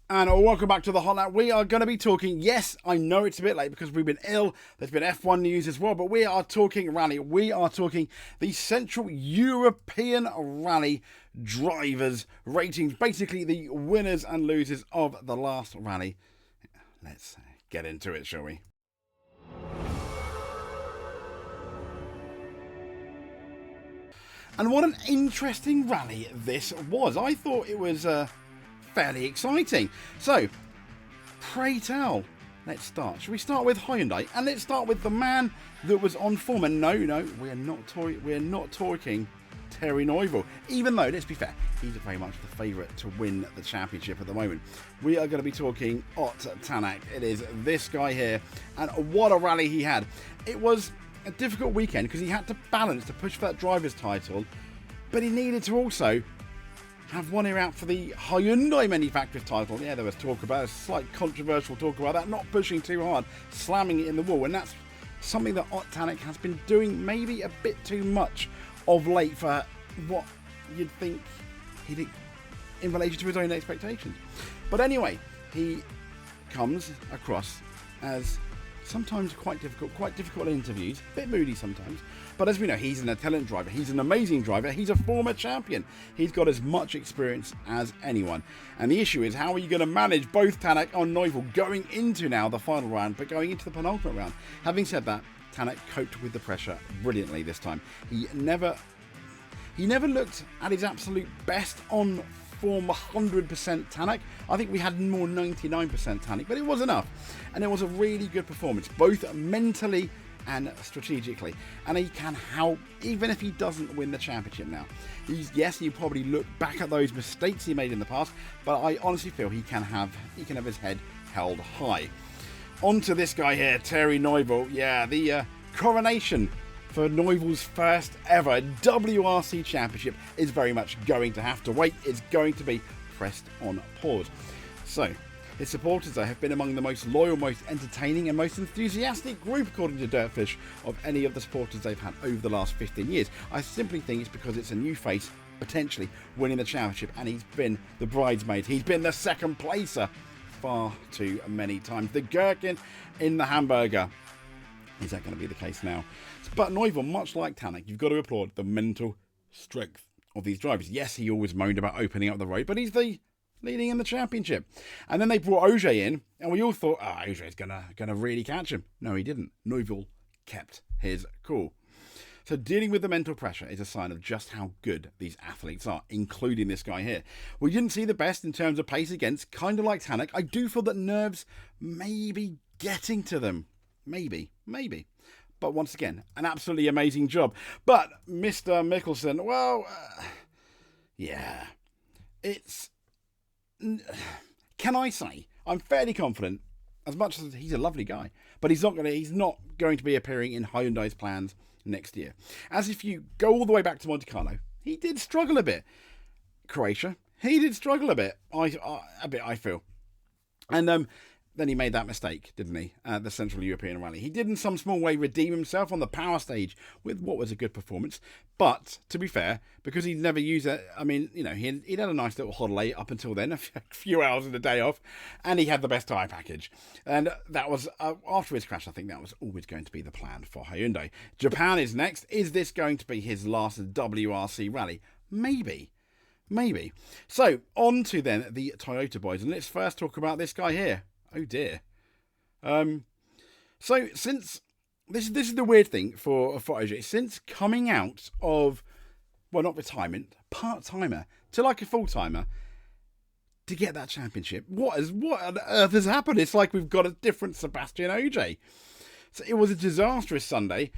And welcome back to the Hot Lap. We are going to be talking, yes, I know it's a bit late because we've been ill. There's been F1 news as well, but we are talking rally. We are talking the Central European Rally drivers ratings, basically the winners and losers of the last rally. Let's get into it, shall we? And what an interesting rally this was. I thought it was fairly exciting. So, pray tell, let's start. Shall we start with Hyundai? And let's start with the man that was on form. And no, we're not talking Terry Neuville. Even though, let's be fair, he's very much the favourite to win the championship at the moment. We are going to be talking Ott Tanak. It is this guy here. And what a rally he had. It was a difficult weekend because he had to balance to push for that driver's title. But he needed to also have one ear out for the Hyundai manufacturer's title. Yeah, there was talk about a slight controversial talk about that, not pushing too hard, slamming it in the wall, and that's something that Ott Tanak has been doing maybe a bit too much of late for what you'd think he did in relation to his own expectations. But anyway, he comes across as sometimes quite difficult interviews, a bit moody sometimes, but as we know, he's an excellent driver, he's an amazing driver, he's a former champion, he's got as much experience as anyone. And the issue is, how are you going to manage both Tanak and Neuville going into now the final round, but going into the penultimate round? Having said that, Tanak coped with the pressure brilliantly this time. He never looked at his absolute best on form 100% Tanak. I think we had more 99% Tanak, but it was enough. And it was a really good performance, both mentally and strategically. And he can help, even if he doesn't win the championship now. Yes, you probably look back at those mistakes he made in the past, but I honestly feel he can have his head held high. On to this guy here, Terry Neuville. Yeah, the coronation for Neuville's first ever WRC championship is very much going to have to wait. It's going to be pressed on pause. So, his supporters though have been among the most loyal, most entertaining and most enthusiastic group, according to Dirtfish, of any of the supporters they've had over the last 15 years. I simply think it's because it's a new face potentially winning the championship, and he's been the bridesmaid. He's been the second placer far too many times. The gherkin in the hamburger. Is that going to be the case now? But Neuville, much like Tanak, you've got to applaud the mental strength of these drivers. Yes, he always moaned about opening up the road, but he's the leading in the championship. And then they brought Ogier in, and we all thought, Ogier's gonna really catch him. No, he didn't. Neuville kept his cool. So dealing with the mental pressure is a sign of just how good these athletes are, including this guy here. We didn't see the best in terms of pace against, kind of like Tanak. I do feel that nerves may be getting to them. Maybe. But once again, an absolutely amazing job. But Mr. Mickelson, well, yeah, it's... Can I say, I'm fairly confident, as much as he's a lovely guy, but he's not going to be appearing in Hyundai's plans next year. As if you go all the way back to Monte Carlo, he did struggle a bit. Croatia, he did struggle a bit, I feel. And then he made that mistake, didn't he, at the Central European Rally. He did in some small way redeem himself on the power stage with what was a good performance. But, to be fair, because he'd never used it, I mean, you know, he'd had a nice little holiday up until then, a few hours of the day off, and he had the best tyre package. And that was, after his crash, I think that was always going to be the plan for Hyundai. Japan is next. Is this going to be his last WRC Rally? Maybe. So, on to then the Toyota boys, and let's first talk about this guy here. Oh dear. So since this is the weird thing for OJ, since coming out of, well, not retirement, part-timer to like a full-timer to get that championship, what on earth has happened? It's like we've got a different Sebastian OJ. So it was a disastrous Sunday.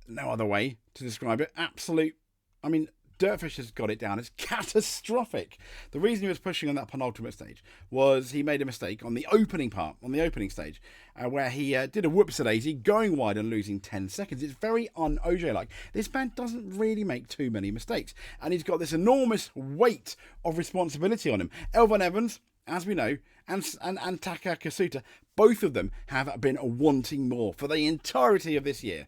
No other way to describe it. Absolute, I mean, Dirtfish has got it down as catastrophic. The reason he was pushing on that penultimate stage was he made a mistake on the opening stage, where he did a whoops-a-daisy, going wide and losing 10 seconds. It's very un-OJ-like. This man doesn't really make too many mistakes, and he's got this enormous weight of responsibility on him. Elfyn Evans, as we know, and Taka Kasuta, both of them have been wanting more for the entirety of this year.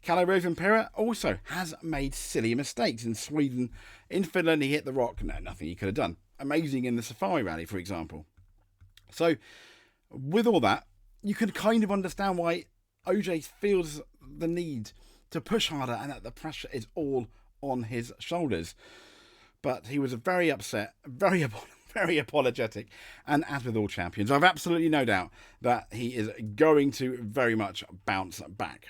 Kalle Rovanperä also has made silly mistakes in Sweden. In Finland, he hit the rock. No, nothing he could have done. Amazing in the Safari Rally, for example. So with all that, you can kind of understand why OJ feels the need to push harder and that the pressure is all on his shoulders. But he was very upset, very apologetic, and as with all champions, I've absolutely no doubt that he is going to very much bounce back.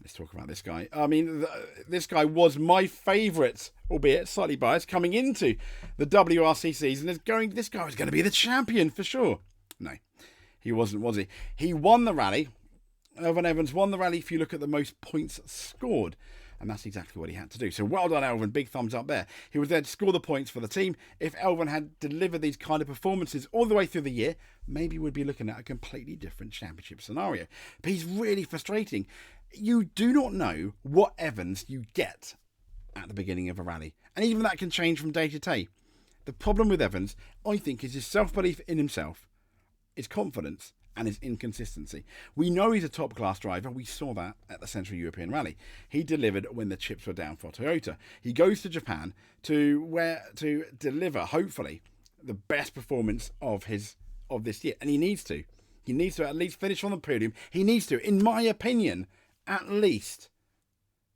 Let's talk about this guy. I mean, this guy was my favourite, albeit slightly biased, coming into the WRC season. This guy was going to be the champion for sure. No, he wasn't, was he? He won the rally. Elfyn Evans won the rally if you look at the most points scored. And that's exactly what he had to do. So well done, Elfyn. Big thumbs up there. He was there to score the points for the team. If Elfyn had delivered these kind of performances all the way through the year, maybe we'd be looking at a completely different championship scenario. But he's really frustrating. You do not know what Evans you get at the beginning of a rally. And even that can change from day to day. The problem with Evans, I think, is his self-belief in himself, his confidence, and his inconsistency. We know he's a top-class driver. We saw that at the Central European Rally. He delivered when the chips were down for Toyota. He goes to Japan to deliver, hopefully, the best performance of this year. And he needs to. He needs to at least finish on the podium. He needs to, in my opinion, at least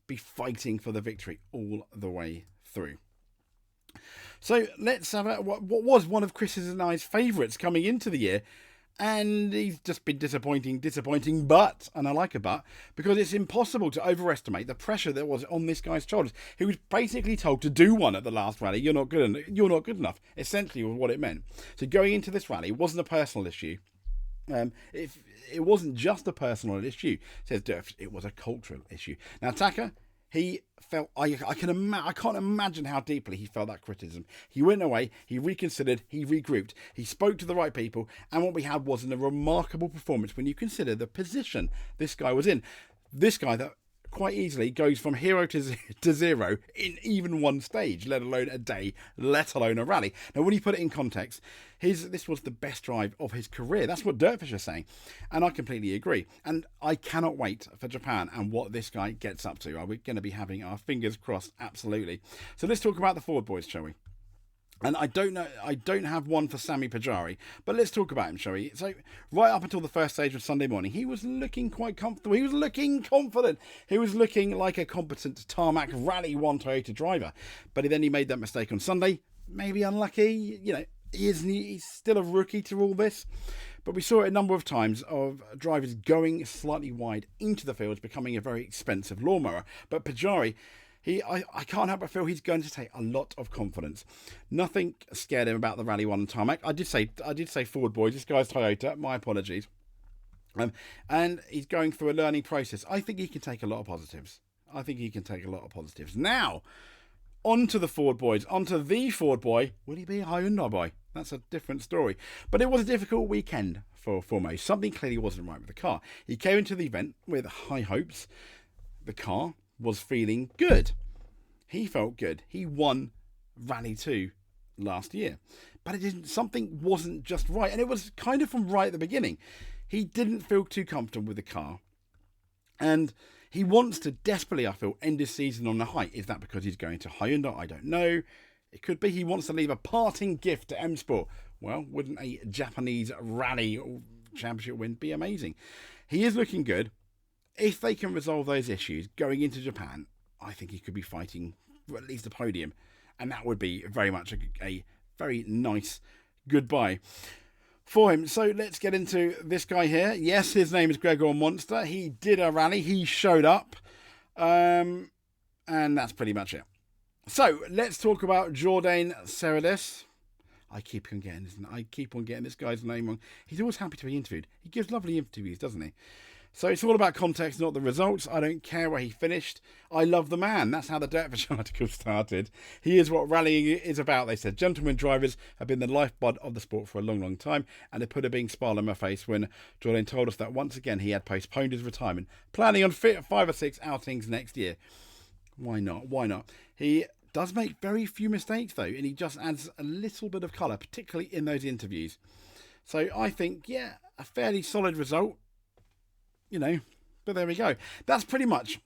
be fighting for the victory all the way through. So let's have what was one of Chris's and I's favourites coming into the year. And he's just been disappointing, but, and I like a but, because it's impossible to overestimate the pressure that was on this guy's shoulders. He was basically told to do one at the last rally. You're not good enough, essentially was what it meant. So going into this rally wasn't a personal issue. It wasn't just a personal issue, says Durf, it was a cultural issue. Now, Taka, he felt, I can't imagine how deeply he felt that criticism. He went away, he reconsidered, he regrouped, he spoke to the right people, and what we had wasn't a remarkable performance when you consider the position this guy was in. This guy that quite easily goes from hero to zero in even one stage, let alone a day, let alone a rally. Now, when you put it in context, this was the best drive of his career. That's what Dirtfish is saying, and I completely agree. And I cannot wait for Japan and what this guy gets up to. Are we going to be having our fingers crossed? Absolutely. So let's talk about the Ford boys, shall we? And I don't have one for Sami Pajari, but let's talk about him, shall we? So, right up until the first stage of Sunday morning, he was looking quite comfortable. He was looking confident. He was looking like a competent tarmac Rally 1 Toyota driver. But then he made that mistake on Sunday. Maybe unlucky. You know, he's still a rookie to all this. But we saw it a number of times of drivers going slightly wide into the fields, becoming a very expensive lawnmower. But Pajari, I can't help but feel he's going to take a lot of confidence. Nothing scared him about the Rally 1 tarmac. I did say Ford boys. This guy's Toyota. My apologies. And he's going through a learning process. I think he can take a lot of positives. Now, onto the Ford boys. Onto the Ford boy. Will he be a Hyundai boy? That's a different story. But it was a difficult weekend for Mo. Something clearly wasn't right with the car. He came into the event with high hopes. The car was feeling good. He felt good. He won Rally 2 last year. But something wasn't just right. And it was kind of from right at the beginning. He didn't feel too comfortable with the car. And he wants to desperately, I feel, end his season on a high. Is that because he's going to Hyundai? I don't know. It could be he wants to leave a parting gift to M Sport. Well, wouldn't a Japanese rally championship win be amazing? He is looking good. If they can resolve those issues going into Japan, I think he could be fighting for at least a podium. And that would be very much a very nice goodbye for him. So let's get into this guy here. Yes, his name is Gregor Monster. He did a rally. He showed up. And that's pretty much it. So let's talk about Jordan Serradis. I keep on getting this guy's name wrong. He's always happy to be interviewed. He gives lovely interviews, doesn't he? So it's all about context, not the results. I don't care where he finished. I love the man. That's how the Dirtfish article started. He is what rallying is about, they said. Gentlemen drivers have been the lifeblood of the sport for a long, long time, and it put a big smile on my face when Jordan told us that once again he had postponed his retirement, planning on 5 or 6 outings next year. Why not? He does make very few mistakes, though, and he just adds a little bit of colour, particularly in those interviews. So I think, yeah, a fairly solid result. You know, but there we go. That's pretty much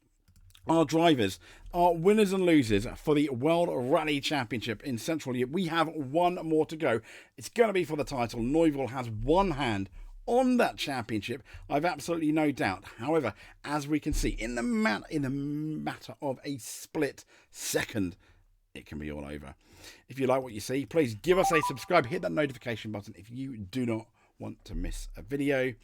Our drivers are winners and losers for the World Rally Championship in Central Europe. We have one more to go. It's going to be for the title. Neuville has one hand on that championship, I've absolutely no doubt. However, as we can see, in the matter of a split second, it can be all over. If you like what you see, please give us a subscribe. Hit that notification button if you do not want to miss a video.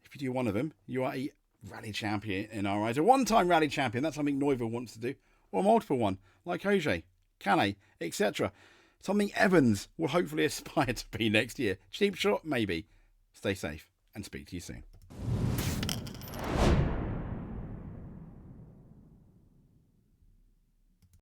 If you do one of them, you are a rally champion in our eyes. A one-time rally champion, that's something Neuville wants to do. Or a multiple one, like Auger, Canet, etc. Something Evans will hopefully aspire to be next year. Cheap shot, maybe. Stay safe and speak to you soon.